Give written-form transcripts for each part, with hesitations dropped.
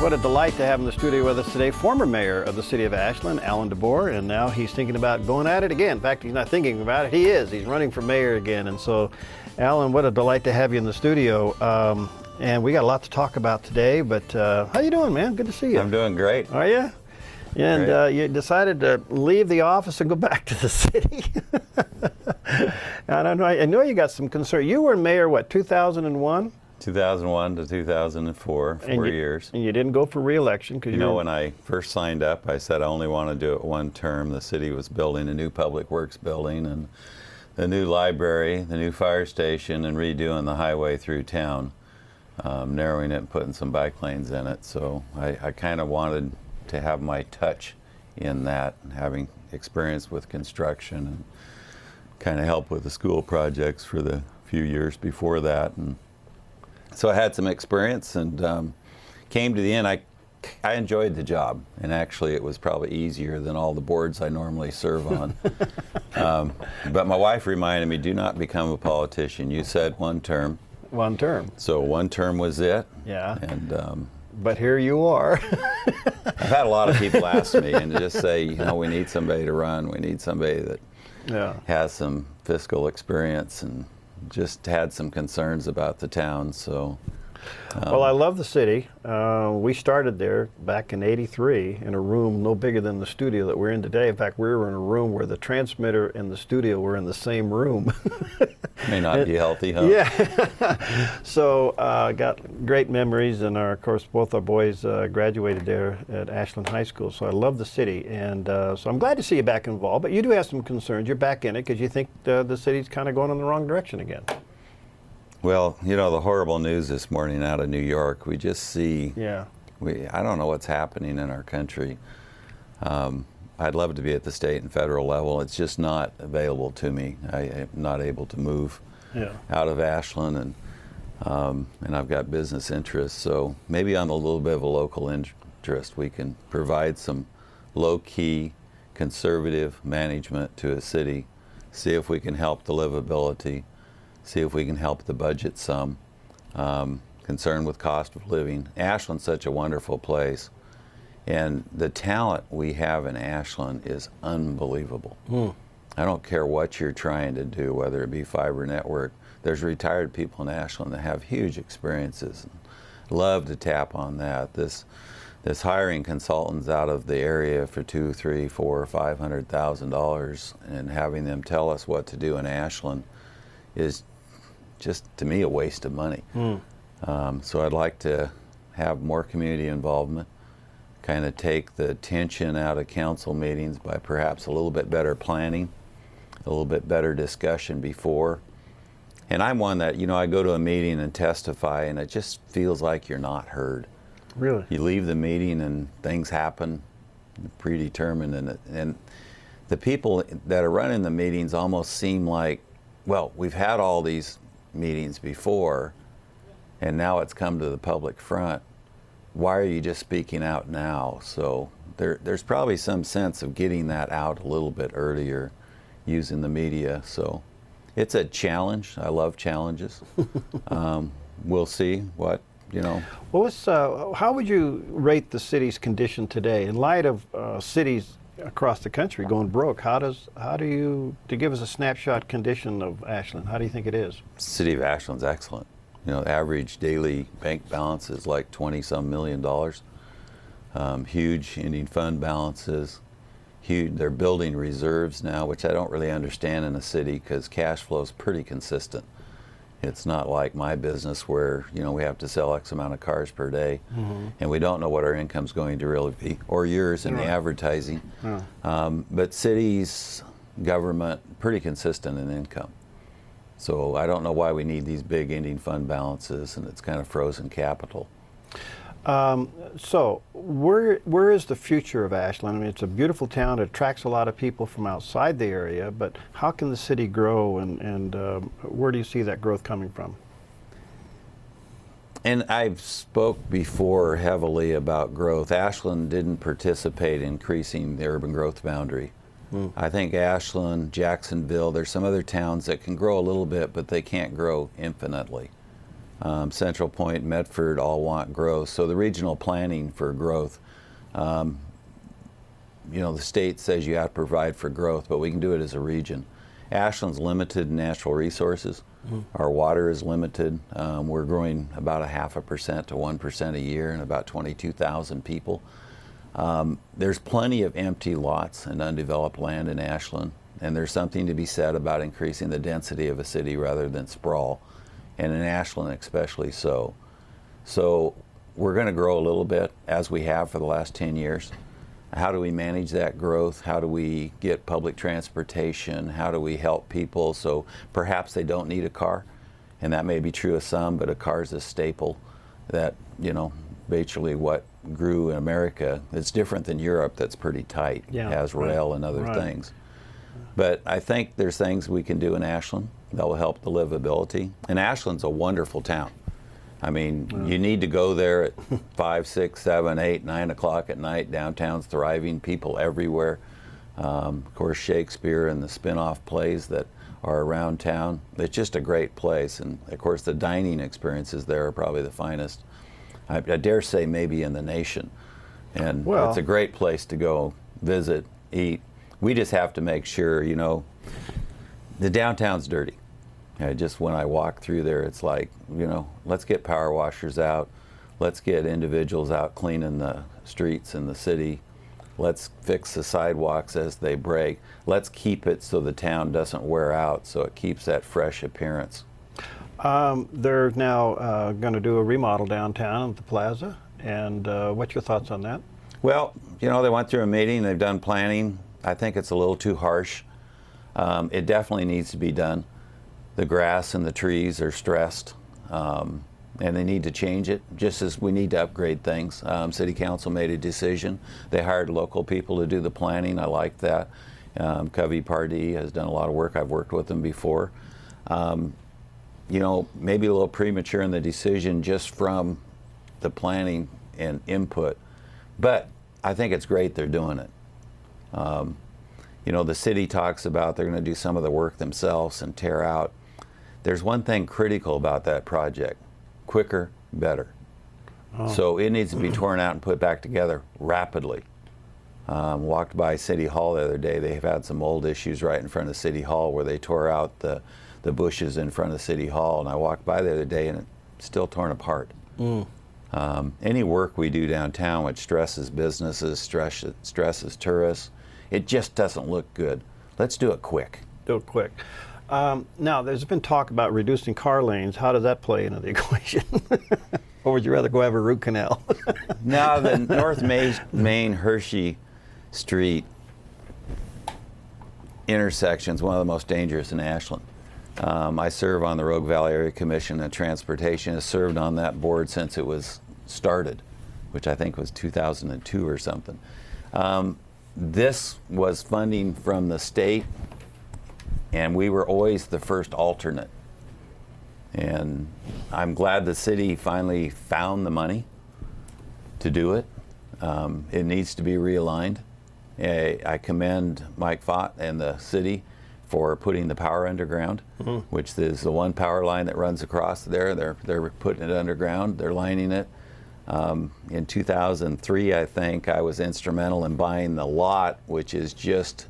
What a delight to have in the studio with us today, former mayor of the city of Ashland, Alan DeBoer, and now he's thinking about going at it again. In fact, he's not thinking about it, he is. He's running for mayor again. And so, Alan, what a delight to have you in the studio. And we got a lot to talk about today, but how you doing, man? Good to see you. I'm doing great. Are you? And you decided to leave the office and go back to the city. I don't know. I know you got some concern. You were mayor, what, 2001? 2001 to 2004, 4 years. And you didn't go for re-election because you know, when I first signed up, I said I only want to do it one term. The city was building a new public works building and the new library, the new fire station, and redoing the highway through town, narrowing it and putting some bike lanes in it. So I kind of wanted to have my touch in that, having experience with construction and kind of help with the school projects for the few years before that. And so I had some experience and came to the end. I enjoyed the job, and actually it was probably easier than all the boards I normally serve on. But my wife reminded me, do not become a politician. You said one term. One term. So one term was it. Yeah. And but here you are. I've had a lot of people ask me and just say, you know, we need somebody to run. We need somebody that has some fiscal experience, and just had some concerns about the town. So well, I love the city. We started there back in '83 in a room no bigger than the studio that we're in today. In fact, we were in a room where the transmitter and the studio were in the same room. May not be healthy, huh? Yeah. So got great memories, and of course both our boys graduated there at Ashland High School. So I love the city, and so I'm glad to see you back involved. But you do have some concerns. You're back in it because you think the city's kind of going in the wrong direction again. Well, you know, the horrible news this morning out of New York, we just see, I don't know what's happening in our country. I'd love to be at the state and federal level. It's just not available to me. I am not able to move out of Ashland, and I've got business interests. So maybe on a little bit of a local interest, we can provide some low-key conservative management to a city, see if we can help the livability, see if we can help the budget some. Concerned with cost of living. Ashland's such a wonderful place, and the talent we have in Ashland is unbelievable. I don't care what you're trying to do, whether it be fiber network. There's retired people in Ashland that have huge experiences. Love to tap on that. This hiring consultants out of the area for $200,000, $300,000, $400,000, $500,000 and having them tell us what to do in Ashland is just, to me, a waste of money. So I'd like to have more community involvement, kind of take the tension out of council meetings by perhaps a little bit better planning, a little bit better discussion before. And I'm one that, you know, I go to a meeting and testify, and it just feels like you're not heard. Really? You leave the meeting and things happen predetermined, and the people that are running the meetings almost seem like, well, we've had all these meetings before, and now it's come to the public front. Why are you just speaking out now? So there's probably some sense of getting that out a little bit earlier using the media. So it's a challenge. I love challenges. We'll see what, you know. Well, let's, how would you rate the city's condition today in light of cities across the country going broke? To give us a snapshot condition of Ashland, how do you think it is? City of Ashland's excellent. You know, average daily bank balance is like $20-some million. Huge ending fund balances. Huge. They're building reserves now, which I don't really understand in a city because cash flow is pretty consistent. It's not like my business where, you know, we have to sell X amount of cars per day, and we don't know what our income's going to really be, or yours in the advertising. But cities, government, pretty consistent in income. So I don't know why we need these big ending fund balances, and it's kind of frozen capital. So where is the future of Ashland? I mean, it's a beautiful town. It attracts a lot of people from outside the area, but how can the city grow, and where do you see that growth coming from? And I've spoke before heavily about growth. Ashland didn't participate in increasing the urban growth boundary. I think Ashland, Jacksonville, there's some other towns that can grow a little bit, but they can't grow infinitely. Central Point, Medford all want growth. So the regional planning for growth, you know, the state says you have to provide for growth, but we can do it as a region. Ashland's limited in natural resources. Our water is limited. We're growing about 0.5% to 1% a year and about 22,000 people. There's plenty of empty lots and undeveloped land in Ashland, and there's something to be said about increasing the density of a city rather than sprawl, and in Ashland especially so. So we're going to grow a little bit, as we have for the last 10 years. How do we manage that growth? How do we get public transportation? How do we help people so perhaps they don't need a car? And that may be true of some, but a car is a staple that, you know, basically what grew in America. It's different than Europe that's pretty tight, has rail and other things. But I think there's things we can do in Ashland that will help the livability. And Ashland's a wonderful town. I mean, you need to go there at 5, 6, 7, 8, 9 o'clock at night. Downtown's thriving, people everywhere. Of course, Shakespeare and the spin-off plays that are around town. It's just a great place. And of course, the dining experiences there are probably the finest, I dare say, maybe in the nation. And it's a great place to go visit, eat. We just have to make sure, you know, the downtown's dirty. Just when I walk through there, it's like, you know, let's get power washers out. Let's get individuals out cleaning the streets in the city. Let's fix the sidewalks as they break. Let's keep it so the town doesn't wear out, so it keeps that fresh appearance. They're now going to do a remodel downtown at the plaza, and what's your thoughts on that? Well, you know, they went through a meeting, they've done planning. I think it's a little too harsh. It definitely needs to be done. The grass and the trees are stressed, and they need to change it, just as we need to upgrade things. City Council made a decision. They hired local people to do the planning. I like that. Covey Pardee has done a lot of work. I've worked with them before. You know, maybe a little premature in the decision just from the planning and input, but I think it's great they're doing it. You know, the city talks about they're going to do some of the work themselves and tear out. There's one thing critical about that project: quicker, better. So it needs to be torn out and put back together rapidly. Walked by City Hall the other day. They've had some old issues right in front of City Hall where they tore out the bushes in front of City Hall, and I walked by the other day and it's still torn apart. Any work we do downtown which stresses businesses, stresses tourists, it just doesn't look good. Let's do it quick. Do it quick. Now, there's been talk about reducing car lanes. How does that play into the equation? Or would you rather go have a root canal? Now, the North Main Hershey Street intersection is one of the most dangerous in Ashland. I serve on the Rogue Valley Area Commission, and Transportation has served on that board since it was started, which I think was 2002 or something. This was funding from the state, and we were always the first alternate. And I'm glad the city finally found the money to do it. It needs to be realigned. I commend Mike Fott and the city for putting the power underground, which is the one power line that runs across there. They're putting it underground. They're lining it. In 2003, I think, I was instrumental in buying the lot, which is just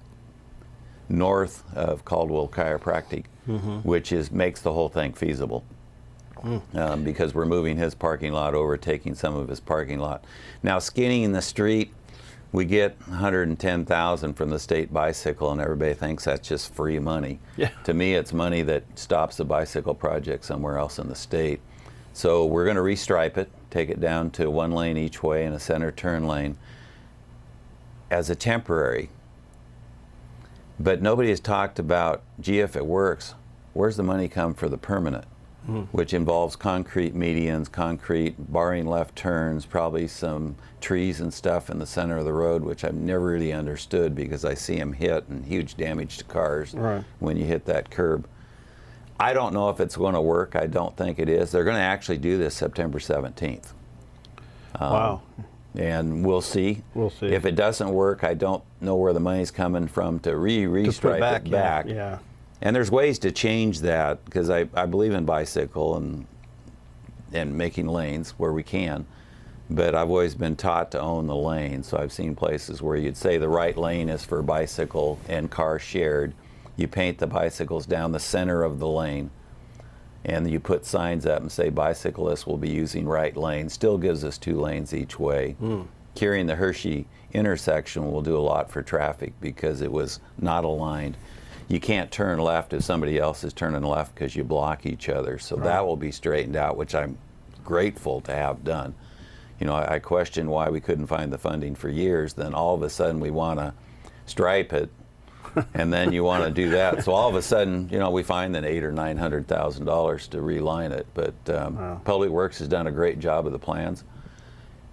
north of Caldwell Chiropractic, which makes the whole thing feasible. Because we're moving his parking lot over, taking some of his parking lot. Now, skinning the street, we get $110,000 from the state bicycle, and everybody thinks that's just free money. To me, it's money that stops the bicycle project somewhere else in the state. So we're going to restripe it, take it down to 1 lane each way and a center turn lane as a temporary. But nobody has talked about, gee, if it works, where's the money come for the permanent? Which involves concrete medians, concrete barring left turns, probably some trees and stuff in the center of the road, which I've never really understood because I see them hit and huge damage to cars when you hit that curb. I don't know if it's going to work. I don't think it is. They're going to actually do this September 17th. Wow. And we'll see. We'll see. If it doesn't work, I don't know where the money's coming from to restripe it back. Yeah. And there's ways to change that, because I believe in bicycle, and and making lanes where we can. But I've always been taught to own the lane. So I've seen places where you'd say the right lane is for bicycle and car shared. You paint the bicycles down the center of the lane, and you put signs up and say bicyclists will be using right lane. Still gives us 2 lanes each way. Carrying the Hershey intersection will do a lot for traffic because it was not aligned. You can't turn left if somebody else is turning left because you block each other. So that will be straightened out, which I'm grateful to have done. You know, I questioned why we couldn't find the funding for years. Then all of a sudden we want to stripe it, and then you want to do that. So all of a sudden, you know, we find that $800,000 or $900,000 to reline it. But Public Works has done a great job of the plans.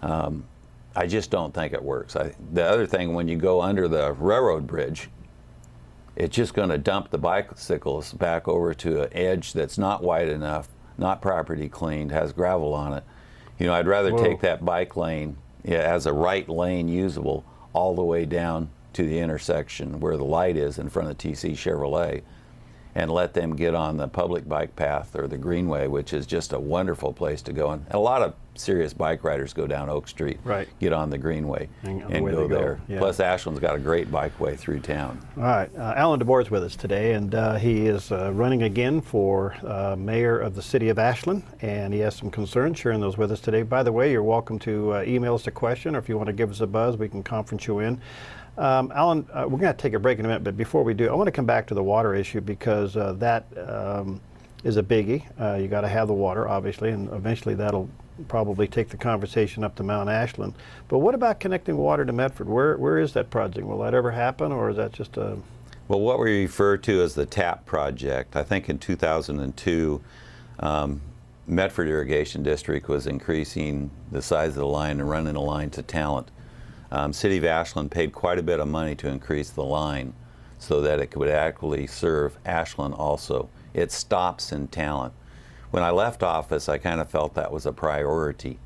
I just don't think it works. The other thing, when you go under the railroad bridge, it's just going to dump the bicycles back over to an edge that's not wide enough, not properly cleaned, has gravel on it. You know, I'd rather take that bike lane as a right lane usable all the way down to the intersection where the light is in front of TC Chevrolet, and let them get on the public bike path or the Greenway, which is just a wonderful place to go. And a lot of serious bike riders go down Oak Street, get on the Greenway, and go there. Yeah. Plus, Ashland's got a great bikeway through town. All right, Alan DeBoer is with us today, and he is running again for mayor of the city of Ashland, and he has some concerns, sharing those with us today. By the way, you're welcome to email us a question, or if you want to give us a buzz, we can conference you in. Alan, we're going to take a break in a minute, but before we do, I want to come back to the water issue because that is a biggie. You got to have the water, obviously, and eventually that'll probably take the conversation up to Mount Ashland. But what about connecting water to Medford? Where is that project? Will that ever happen, or is that just a... Well, what we refer to as the TAP project, I think in 2002, Medford Irrigation District was increasing the size of the line and running a line to Talent. City of Ashland paid quite a bit of money to increase the line so that it could actually serve Ashland also. It stops in Talent. When I left office, I kind of felt that was a priority.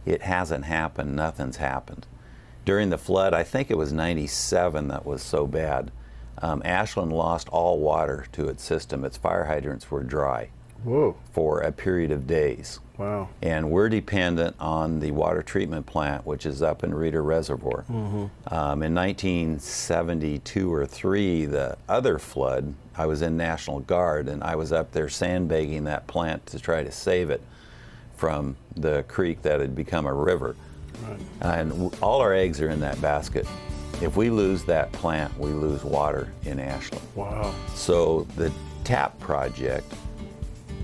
It hasn't happened. Nothing's happened. During the flood, I think it was '97 that was so bad, Ashland lost all water to its system. Its fire hydrants were dry for a period of days. Wow. And we're dependent on the water treatment plant, which is up in Reeder Reservoir. In 1972 or 3, the other flood, I was in National Guard, and I was up there sandbagging that plant to try to save it from the creek that had become a river. And all our eggs are in that basket. If we lose that plant, we lose water in Ashland. Wow. So the TAP project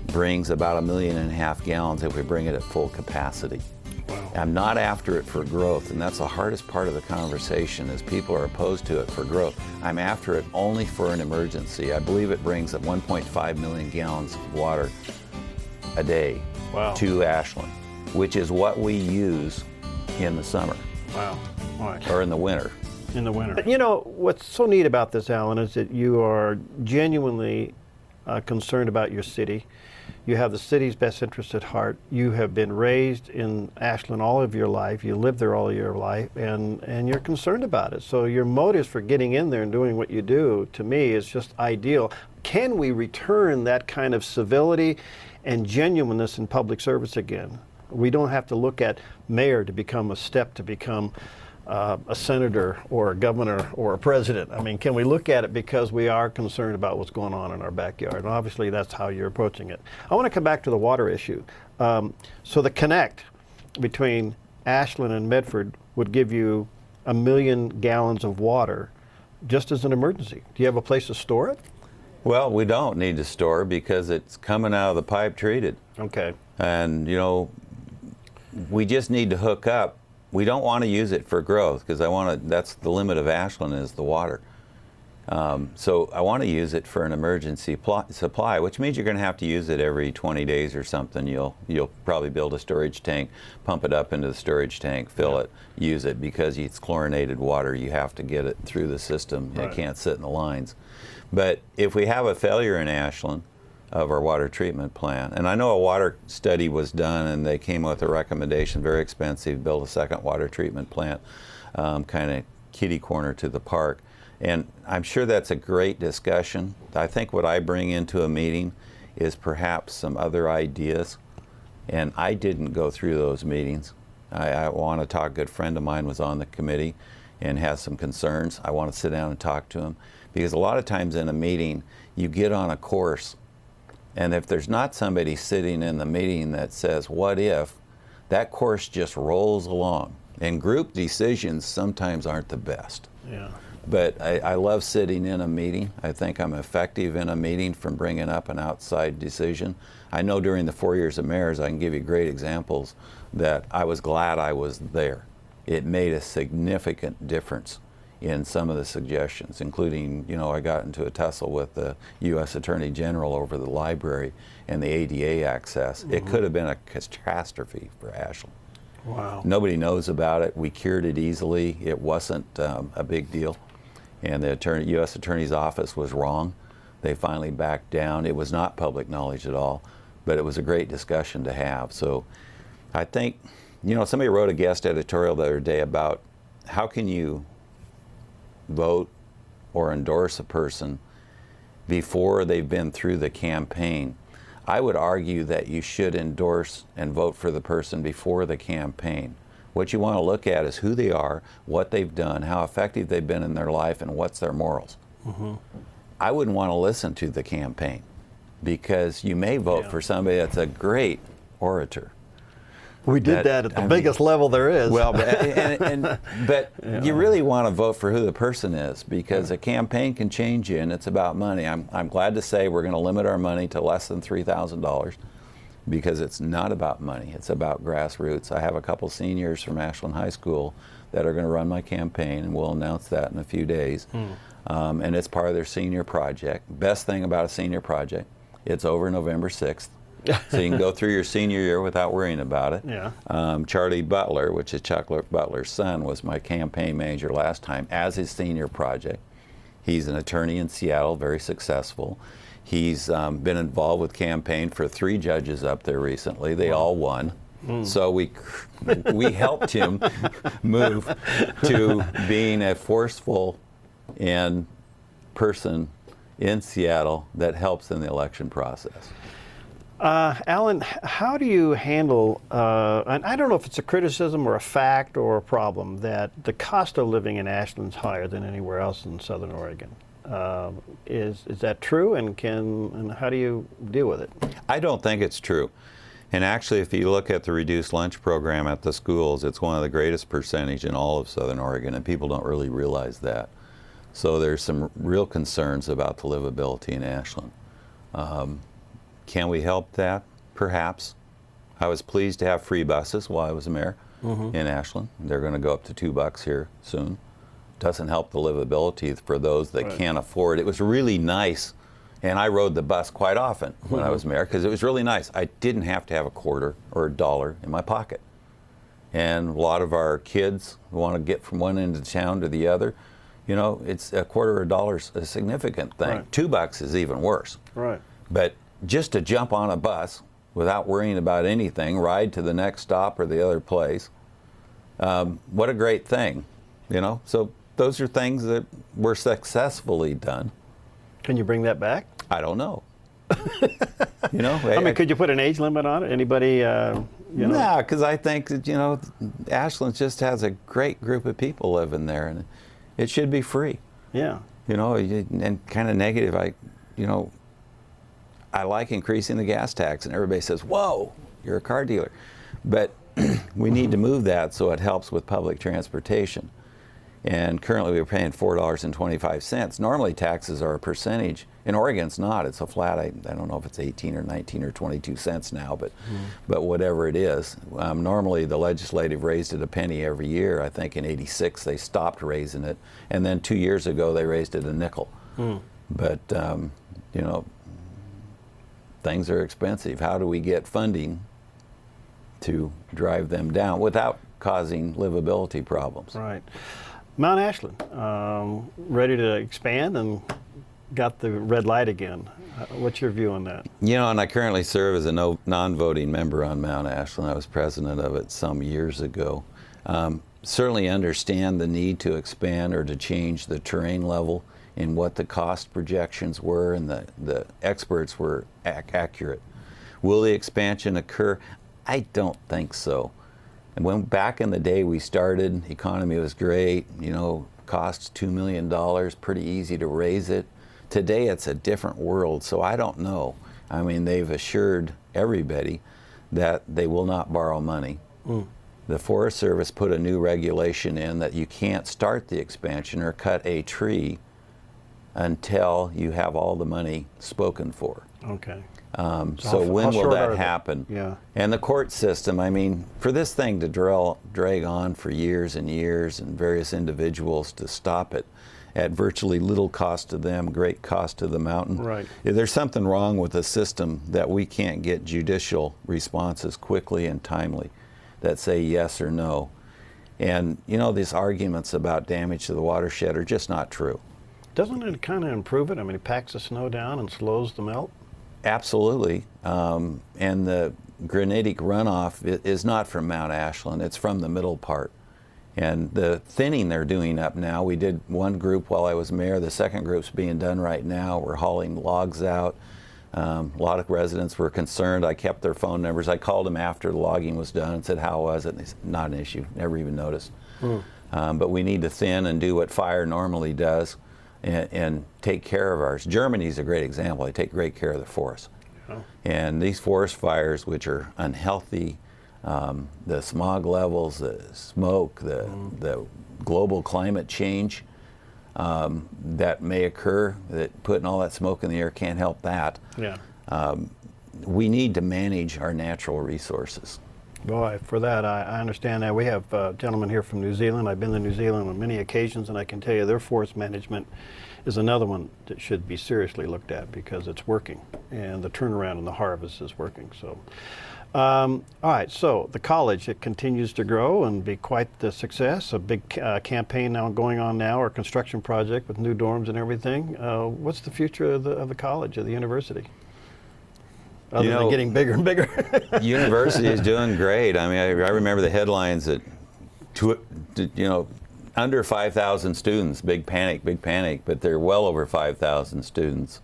brings about 1.5 million gallons if we bring it at full capacity. Wow. I'm not after it for growth, and that's the hardest part of the conversation is people are opposed to it for growth. I'm after it only for an emergency. I believe it brings 1.5 million gallons of water a day to Ashland, which is what we use in the summer. Wow. All right. Or in the winter. In the winter. You know, what's so neat about this, Alan, is that you are genuinely concerned about your city. You have the city's best interest at heart. You have been raised in Ashland all of your life. You lived there all of your life, and you're concerned about it. So your motives for getting in there and doing what you do, to me, is just ideal. Can we return that kind of civility and genuineness in public service again? We don't have to look at mayor to become a step to become a senator or a governor or a president. I mean, can we look at it because we are concerned about what's going on in our backyard? And obviously, that's how you're approaching it. I want to come back to the water issue. So the connect between Ashland and Medford would give you 1 million gallons of water just as an emergency. Do you have a place to store it? Well, we don't need to store because it's coming out of the pipe treated. Okay. And, you know, we just need to hook up. We don't want to use it for growth because that's the limit of Ashland is the water. So I want to use it for an emergency supply, which means you're going to have to use it every 20 days or something. You'll probably build a storage tank, pump it up into the storage tank, fill it, use it, because it's chlorinated water. You have to get it through the system. It can't sit in the lines. But if we have a failure in Ashland of our water treatment plant, and I know a water study was done and they came with a recommendation, very expensive, build a second water treatment plant, kind of kitty corner to the park. And I'm sure that's a great discussion. I think what I bring into a meeting is perhaps some other ideas And I didn't go through those meetings. I want to talk. A good friend of mine was on the committee and has some concerns. I want to sit down and talk to him, because a lot of times in a meeting you get on a course, and if there's not somebody sitting in the meeting that says, what if, that course just rolls along. And group decisions sometimes aren't the best. Yeah. But I love sitting in a meeting. I think I'm effective in a meeting from bringing up an outside decision. I know during the 4 years of mayors, I can give you great examples that I was glad I was there. It made a significant difference in some of the suggestions, including, you know, I got into a tussle with the U.S. Attorney General over the library and the ADA access. It could have been a catastrophe for Ashland. Wow. Nobody knows about it. We cured it easily. It wasn't a big deal. And the U.S. Attorney's Office was wrong. They finally backed down. It was not public knowledge at all, but it was a great discussion to have. So I think, you know, somebody wrote a guest editorial the other day about how can you vote or endorse a person before they've been through the campaign. I would argue that you should endorse and vote for the person before the campaign. What you want to look at is who they are, what they've done, how effective they've been in their life, and what's their morals. I wouldn't want to listen to the campaign, because you may vote for somebody that's a great orator. We did that at the biggest level there is. Well, but you really want to vote for who the person is, because a campaign can change you, and it's about money. I'm glad to say we're going to limit our money to less than $3,000, because it's not about money. It's about grassroots. I have a couple seniors from Ashland High School that are going to run my campaign, and we'll announce that in a few days. And it's part of their senior project. Best thing about a senior project, it's over November 6th. So you can go through your senior year without worrying about it. Yeah. Charlie Butler, which is Chuck Butler's son, was my campaign manager last time as his senior project. He's an attorney in Seattle, very successful. He's been involved with campaign for 3 judges up there recently. They all won. So we helped him move to being a forceful person in Seattle that helps in the election process. Alan, how do you handle, and I don't know if it's a criticism or a fact or a problem, that the cost of living in Ashland's higher than anywhere else in Southern Oregon? Is that true, and how do you deal with it? I don't think it's true. And actually, if you look at the reduced lunch program at the schools, it's one of the greatest percentage in all of Southern Oregon, and people don't really realize that. So there's some real concerns about the livability in Ashland. Can we help that? Perhaps. I was pleased to have free buses while I was mayor in Ashland. They're going to go up to $2 here soon. Doesn't help the livability for those that can't afford. It was really nice, and I rode the bus quite often when I was mayor, because it was really nice. I didn't have to have a quarter or a dollar in my pocket. And a lot of our kids want to get from one end of town to the other. You know, it's a quarter or a dollar's a significant thing. Right. $2 is even worse. Right. But just to jump on a bus without worrying about anything, ride to the next stop or the other place, what a great thing, you know? So those are things that were successfully done. Can you bring that back? I don't know. You know? I mean, could you put an age limit on it? Anybody, you know? No, because I think that, you know, Ashland just has a great group of people living there, and it should be free. Yeah. You know, and kind of negative, I like increasing the gas tax, and everybody says, whoa, you're a car dealer. But we need to move that so it helps with public transportation. And currently we're paying $4.25. Normally taxes are a percentage. In Oregon it's not. It's a flat, I don't know if it's 18 or 19 or 22 cents now, but whatever it is. Normally the legislative raised it a penny every year. I think in '86 they stopped raising it. And then 2 years ago they raised it a nickel. But, you know, things are expensive. How do we get funding to drive them down without causing livability problems? Right. Mount Ashland, ready to expand and got the red light again. What's your view on that? You know, and I currently serve as a non-voting member on Mount Ashland. I was president of it some years ago. Certainly understand the need to expand or to change the terrain level and what the cost projections were, and the experts were accurate. Will the expansion occur? I don't think so. And when back in the day we started, the economy was great, you know, costs $2 million, pretty easy to raise it. Today it's a different world, so I don't know. I mean, they've assured everybody that they will not borrow money. The Forest Service put a new regulation in that you can't start the expansion or cut a tree until you have all the money spoken for. Okay. So when will that happen? Yeah. And the court system, I mean, for this thing to drag on for years and years and various individuals to stop it at virtually little cost to them, great cost to the mountain. Right. There's something wrong with the system that we can't get judicial responses quickly and timely that say yes or no. And, you know, these arguments about damage to the watershed are just not true. Doesn't it kind of improve it? I mean, it packs the snow down and slows the melt? Absolutely. And the granitic runoff is not from Mount Ashland, it's from the middle part. And the thinning they're doing up now, we did one group while I was mayor, the second group's being done right now. We're hauling logs out. A lot of residents were concerned. I kept their phone numbers. I called them after the logging was done and said, how was it? And they said, not an issue, never even noticed. But we need to thin and do what fire normally does and take care of ours. Germany's a great example. They take great care of the forest. And these forest fires, which are unhealthy, the smog levels, the smoke, the global climate change that may occur, that putting all that smoke in the air can't help that. Yeah. We need to manage our natural resources. Boy, for that, I understand that. We have a gentleman here from New Zealand. I've been to New Zealand on many occasions, and I can tell you their forest management is another one that should be seriously looked at because it's working, and the turnaround in the harvest is working. So, all right, so the college, it continues to grow and be quite the success. A big campaign now going on now, or construction project with new dorms and everything. What's the future of the college, of the university? Other than getting bigger and bigger. University is doing great. I mean, I remember the headlines that, under 5,000 students, big panic, but they're well over 5,000 students.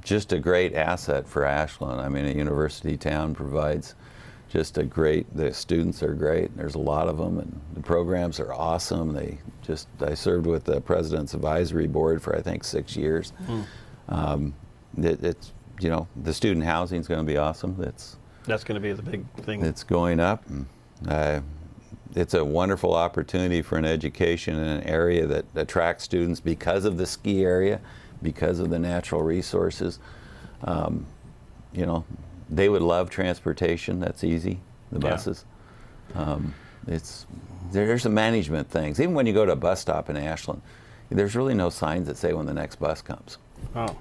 Just a great asset for Ashland. I mean, a university town provides just the students are great. There's a lot of them, and the programs are awesome. I served with the President's Advisory Board for, I think, 6 years. The student housing is going to be awesome. That's going to be the big thing. It's going up. It's a wonderful opportunity for an education in an area that attracts students because of the ski area, because of the natural resources. They would love transportation. That's easy, the buses. There's some management things. Even when you go to a bus stop in Ashland, there's really no signs that say when the next bus comes. Oh.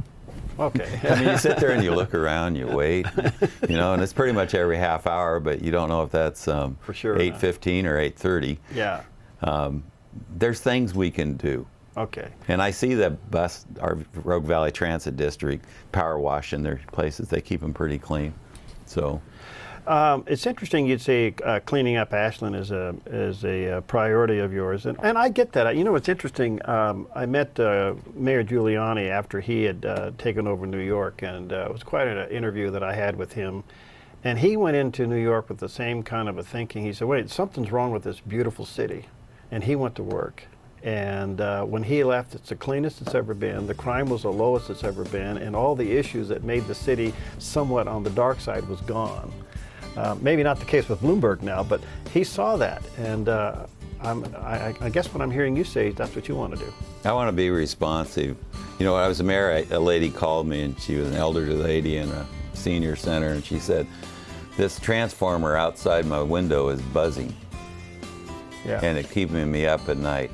Okay. I mean, you sit there and you look around, you wait, and it's pretty much every half hour, but you don't know if that's for sure 8:15 or 8:30. Yeah. There's things we can do. Okay. And I see our Rogue Valley Transit District power washing their places. They keep them pretty clean. So. It's interesting you'd say cleaning up Ashland is a priority of yours, and I get that. You know, what's interesting, I met Mayor Giuliani after he had taken over New York, and it was quite an interview that I had with him. And he went into New York with the same kind of a thinking. He said, wait, something's wrong with this beautiful city. And he went to work. And when he left, it's the cleanest it's ever been. The crime was the lowest it's ever been. And all the issues that made the city somewhat on the dark side was gone. Maybe not the case with Bloomberg now, but he saw that, and I guess what I'm hearing you say, that's what you want to do. I want to be responsive. When I was a mayor, a lady called me, and she was an elderly lady in a senior center, and she said, this transformer outside my window is buzzing, and it's keeping me up at night.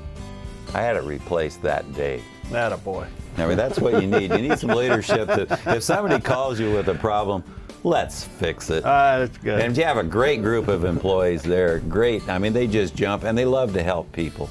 I had it replaced that day. Attaboy. I mean, that's what you need. You need some leadership. If somebody calls you with a problem, let's fix it. That's good. And you have a great group of employees there. Great. I mean, they just jump, and they love to help people.